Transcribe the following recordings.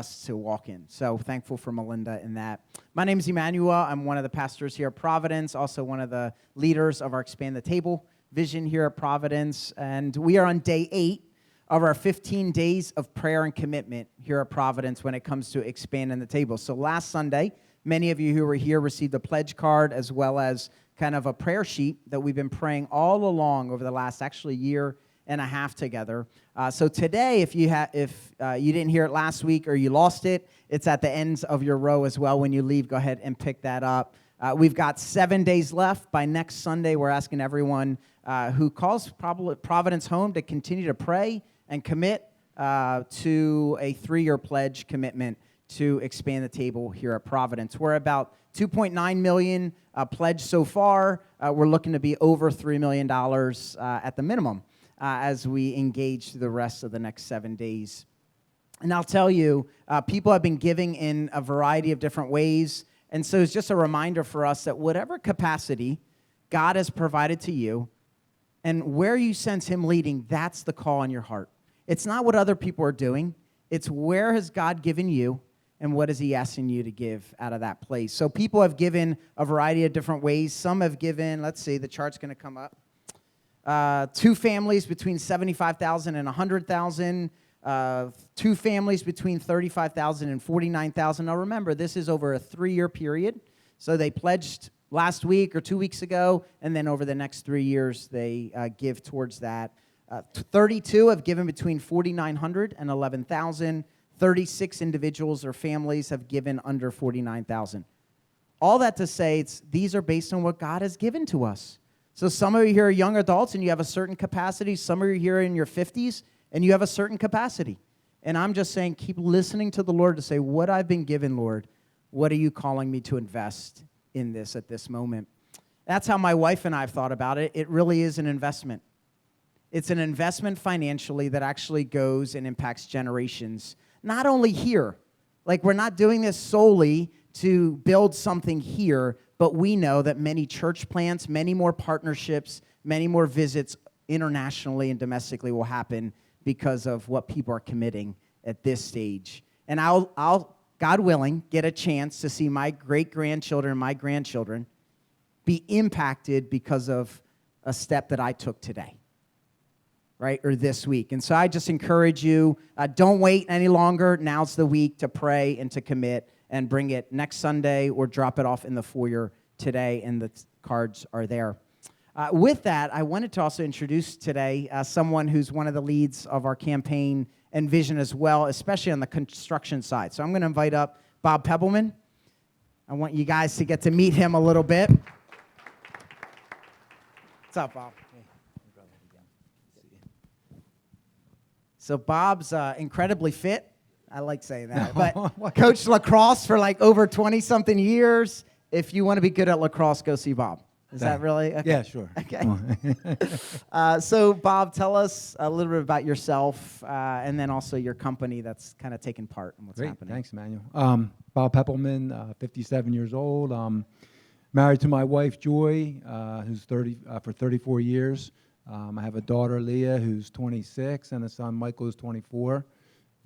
us to walk in. So thankful for Melinda in that. My name is Emmanuel. I'm one of the pastors here at Providence, also one of the leaders of our Expand the Table vision here at Providence. And we are on day 8 of our 15 days of prayer and commitment here at Providence when it comes to expanding the table. So last Sunday, many of you who were here received a pledge card as well as kind of a prayer sheet that we've been praying all along over the last actually year and a half together. So today, if you didn't hear it last week or you lost it, it's at the ends of your row as well. When you leave, go ahead and pick that up. We've got 7 days left. By next Sunday, we're asking everyone who calls Providence home to continue to pray and commit to a 3-year pledge commitment to expand the table here at Providence. We're about $2.9 million pledged so far. We're looking to be over $3 million at the minimum as we engage the rest of the next 7 days. And I'll tell you, people have been giving in a variety of different ways. And so it's just a reminder for us that whatever capacity God has provided to you and where you sense Him leading, that's the call on your heart. It's not what other people are doing. It's where has God given you and what is He asking you to give out of that place. So people have given a variety of different ways. Some have given, let's see, the chart's going to come up. 2 families between $75,000 and $100,000. 2 families between $35,000 and $49,000. Now remember, this is over a 3-year period. So they pledged last week or 2 weeks ago, and then over the next 3 years, they give towards that. 32 have given between $4,900 and $11,000. 36 individuals or families have given under $49,000. All that to say, these are based on what God has given to us. So some of you here are young adults and you have a certain capacity. Some of you here are in your 50s and you have a certain capacity. And I'm just saying, keep listening to the Lord to say, what I've been given, Lord, what are you calling me to invest in this at this moment? That's how my wife and I have thought about it. It really is an investment. It's an investment financially that actually goes and impacts generations. Not only here, like we're not doing this solely to build something here, but we know that many church plants, many more partnerships, many more visits internationally and domestically will happen because of what people are committing at this stage. And I'll, God willing, get a chance to see my great-grandchildren, my grandchildren be impacted because of a step that I took today. Right, or this week. And so I just encourage you, don't wait any longer. Now's the week to pray and to commit and bring it next Sunday or drop it off in the foyer today, and the cards are there. With that, I wanted to also introduce today someone who's one of the leads of our campaign and vision as well, especially on the construction side. So I'm going to invite up Bob Pebbleman. I want you guys to get to meet him a little bit. What's up, Bob? So Bob's incredibly fit. I like saying that. But coached lacrosse for like over 20-something years. If you want to be good at lacrosse, go see Bob. Is that really? Okay. Yeah, sure. Okay. So Bob, tell us a little bit about yourself and then also your company that's kind of taking part in what's happening. Thanks, Emmanuel. Bob Peppelman, 57 years old. Married to my wife, Joy, who's 34 years. I have a daughter, Leah, who's 26, and a son, Michael, who's 24.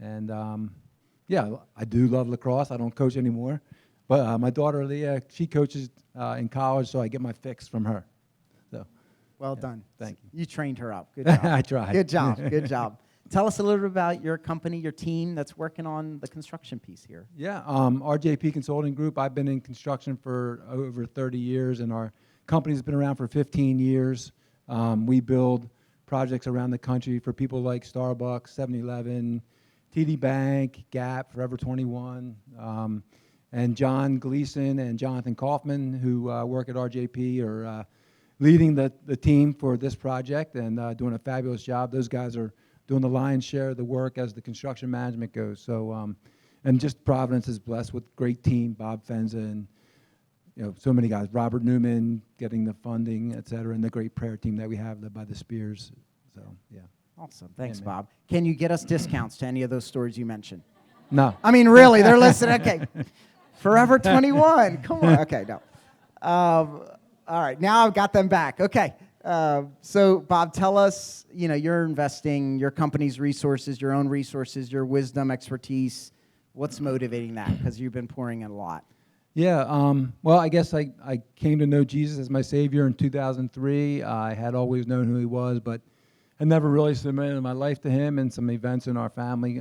And, I do love lacrosse. I don't coach anymore. But my daughter, Leah, she coaches in college, so I get my fix from her. So, well done. Thank you. You trained her up. Good job. I tried. Good job. Good job. Tell us a little bit about your company, your team that's working on the construction piece here. Yeah, RJP Consulting Group. I've been in construction for over 30 years, and our company's been around for 15 years. We build projects around the country for people like Starbucks, 7-Eleven, TD Bank, Gap, Forever 21, and John Gleason and Jonathan Kaufman, who work at RJP, are leading the team for this project and doing a fabulous job. Those guys are doing the lion's share of the work as the construction management goes. So, and just Providence is blessed with great team, Bob Fenza and so many guys, Robert Newman getting the funding, et cetera, and the great prayer team that we have led by the Spears. So, yeah. Awesome. Thanks, Bob. Can you get us discounts to any of those stores you mentioned? No. I mean, really, they're listening. Okay. Forever 21. Come on. Okay, no. All right, now I've got them back. Okay. So, Bob, tell us, you're investing your company's resources, your own resources, your wisdom, expertise, What's motivating that? Because you've been pouring in a lot. Yeah, well, I guess I came to know Jesus as my Savior in 2003. I had always known who he was, but I never really submitted my life to him, and some events in our family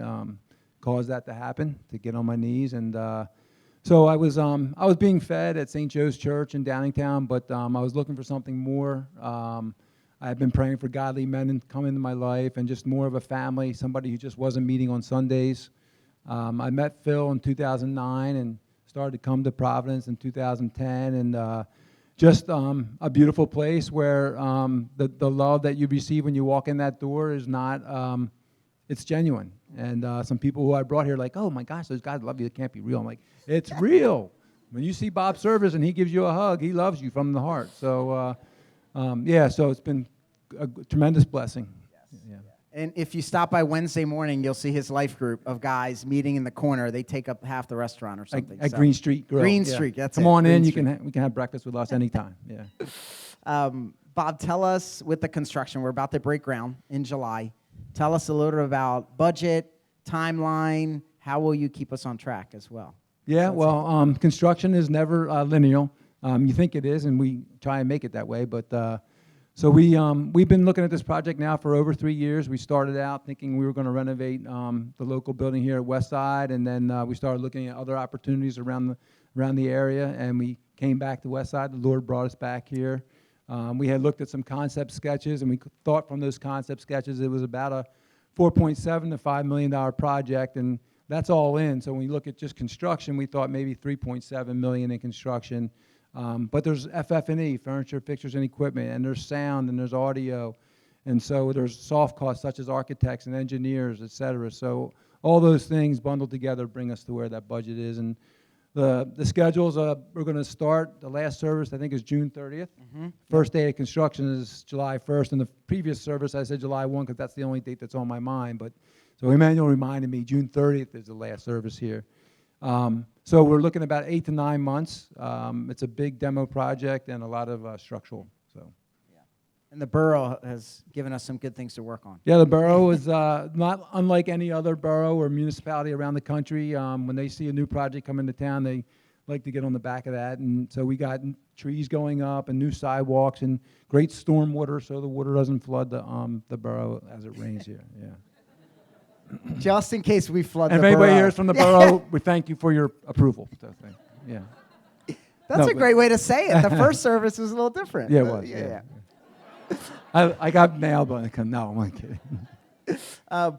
caused that to happen, to get on my knees. And so I was being fed at St. Joe's Church in Downingtown, but I was looking for something more. I had been praying for godly men to come into my life and just more of a family, somebody who just wasn't meeting on Sundays. I met Phil in 2009 and started to come to Providence in 2010, and just a beautiful place where the love that you receive when you walk in that door is not, it's genuine. And some people who I brought here like, oh my gosh, those guys love you, it can't be real. I'm like, it's real. When you see Bob Service and he gives you a hug, he loves you from the heart. So yeah, so it's been a tremendous blessing. Yes. Yeah. And if you stop by Wednesday morning, you'll see his life group of guys meeting in the corner. They take up half the restaurant or something. At Green Street Grill. Green Yeah. Street, that's Come it. on Green in, Street. we can have breakfast with us anytime. Yeah. Bob, tell us with the construction, we're about to break ground in July. Tell us a little bit about budget, timeline. How will you keep us on track as well? Yeah, well, construction is never linear. You think it is, and we try and make it that way. But so we've been looking at this project now for over 3 years. We started out thinking we were going to renovate the local building here at West Side, and then we started looking at other opportunities around the area, and we came back to West Side. The Lord brought us back here. We had looked at some concept sketches, and we thought from those concept sketches it was about a $4.7 to $5 million project, and that's all in. So when we look at just construction, we thought maybe $3.7 million in construction. But there's FF&E, furniture, fixtures, and equipment, and there's sound, and there's audio, and so there's soft costs such as architects and engineers, et cetera. So all those things bundled together bring us to where that budget is. And the schedules, we're going to start, the last service I think is June 30th. Mm-hmm. First day of construction is July 1st, and the previous service I said July 1 because that's the only date that's on my mind. But so Emmanuel reminded me June 30th is the last service here. So we're looking at about 8 to 9 months. It's a big demo project and a lot of structural. So, yeah. And the borough has given us some good things to work on. yeah, the borough is not unlike any other borough or municipality around the country. When they see a new project come into town, they like to get on the back of that. And so we got trees going up and new sidewalks and great storm water so the water doesn't flood the borough as it rains here. Yeah. Just in case we flood And the if borough. anybody here is from the borough, we thank you for your approval. So, yeah. That's No, a great way to say it. The first service was a little different. Yeah, it was. Yeah. I got nailed by the no, I'm not kidding.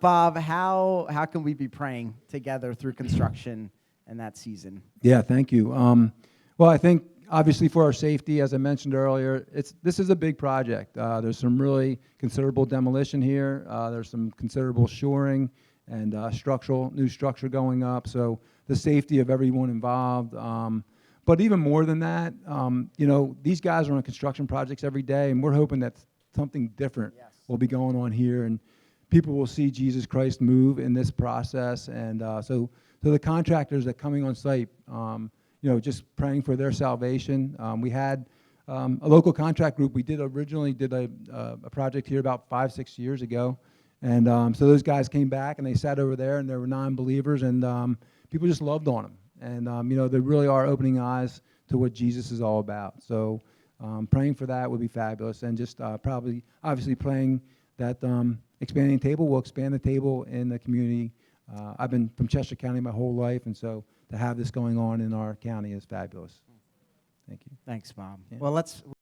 Bob, how can we be praying together through construction and that season? Yeah, thank you. Well, I think obviously for our safety, as I mentioned earlier, this is a big project. There's some really considerable demolition here. There's some considerable shoring and new structure going up. So the safety of everyone involved. But even more than that, these guys are on construction projects every day, and we're hoping that something different will be going on here, and people will see Jesus Christ move in this process. And so the contractors that are coming on site, just praying for their salvation. We had a local contract group. We originally did a project here about 5-6 years ago, and so those guys came back and they sat over there, and they were non-believers, and people just loved on them. And they really are opening eyes to what Jesus is all about. So praying for that would be fabulous, and just obviously praying that expanding table will expand the table in the community. I've been from Chester County my whole life, and so to have this going on in our county is fabulous. Thank you. Thanks, Bob. Yeah. Well, let's